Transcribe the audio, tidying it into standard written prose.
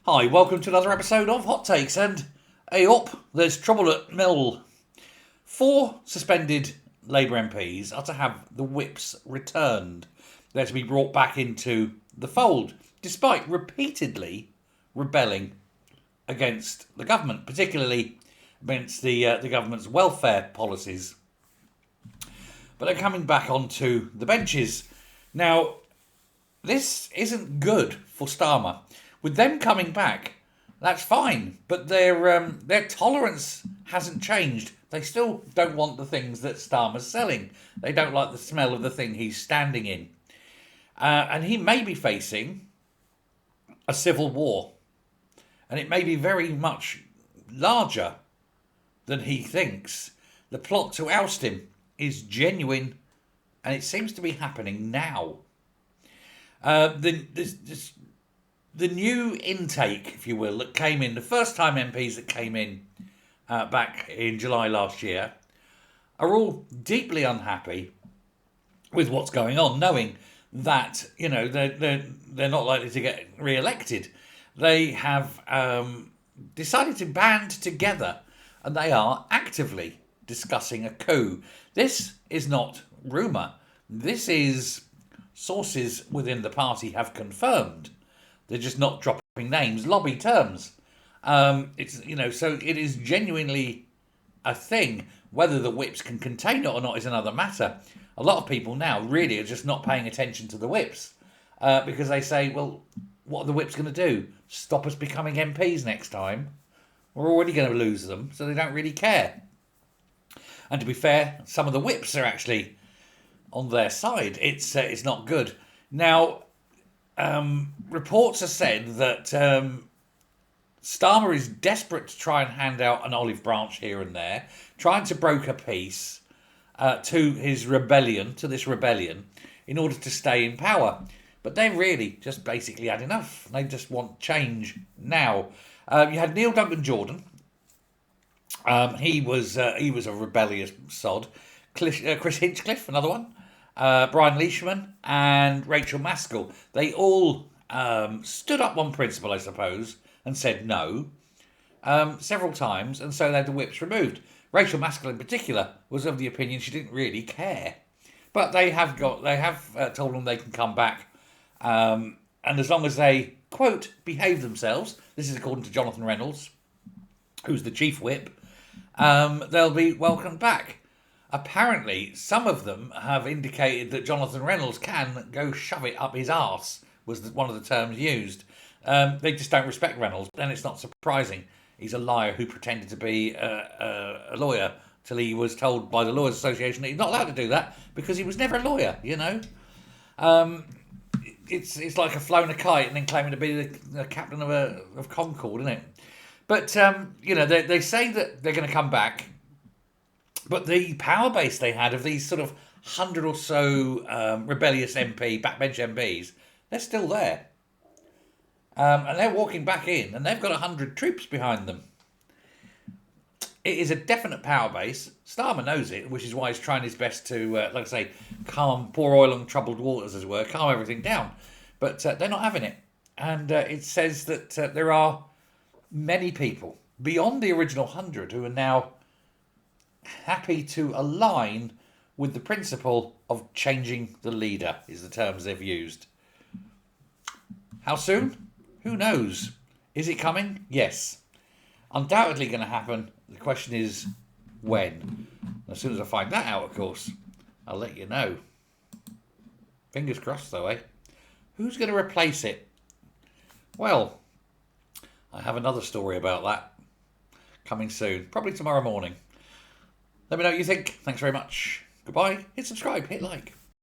Hi, welcome to another episode of Hot Takes. And hey up, there's trouble at Mill. 4 suspended Labour MPs are to have the whips returned. They're to be brought back into the fold, despite repeatedly rebelling against the government, particularly against the government's welfare policies. But they're coming back onto the benches. Now, this isn't good for Starmer. With them coming back, that's fine, but their tolerance hasn't changed. They still don't want the things that Starmer's selling. They don't like the smell of the thing he's standing in. And he may be facing a civil war. And it may be very much larger than he thinks. The plot to oust him is genuine, and it seems to be happening now. The new intake, if you will, that came in, the first time MPs that came in back in July last year, are all deeply unhappy with what's going on, knowing that they're not likely to get re-elected. They have decided to band together, and they are actively discussing a coup. This is not rumour. This is sources within the party have confirmed. They're just not dropping names, lobby terms. So it is genuinely a thing. Whether the whips can contain it or not is another matter. A lot of people now really are just not paying attention to the whips because they say, well, what are the whips going to do? Stop us becoming MPs next time? We're already going to lose them, so they don't really care. And to be fair, some of the whips are actually on their side. It's not good. Now, reports have said that Starmer is desperate to try and hand out an olive branch here and there, trying to broker peace to this rebellion, in order to stay in power. But they've really just basically had enough. They just want change now. You had Neil Duncan Jordan. He was a rebellious sod. Chris Hinchcliffe, another one. Brian Leishman and Rachel Maskell. They all stood up on principle, I suppose, and said no several times, and so they had the whips removed. Rachel Maskell, in particular, was of the opinion she didn't really care, but they have told them they can come back, and as long as they quote behave themselves. This is according to Jonathan Reynolds, who's the chief whip. They'll be welcomed back. Apparently, some of them have indicated that Jonathan Reynolds can go shove it up his arse, was one of the terms used. They just don't respect Reynolds, and it's not surprising. He's a liar who pretended to be a lawyer till he was told by the Lawyers Association that he's not allowed to do that because he was never a lawyer, It's like flown a kite and then claiming to be the captain of Concorde, isn't it? But, they say that they're going to come back. But the power base they had of these sort of 100 or so rebellious backbench MPs, they're still there. And they're walking back in, and they've got 100 troops behind them. It is a definite power base. Starmer knows it, which is why he's trying his best to, pour oil on troubled waters, as it were, calm everything down. But they're not having it. And it says that there are many people beyond the original 100 who are now happy to align with the principle of changing the leader, is the terms they've used. How soon? Who knows? Is it coming? Yes. Undoubtedly going to happen. The question is when. As soon as I find that out, of course, I'll let you know. Fingers crossed, though, eh? Who's going to replace it? Well, I have another story about that coming soon, probably tomorrow morning. Let me know what you think. Thanks very much. Goodbye. Hit subscribe. Hit like.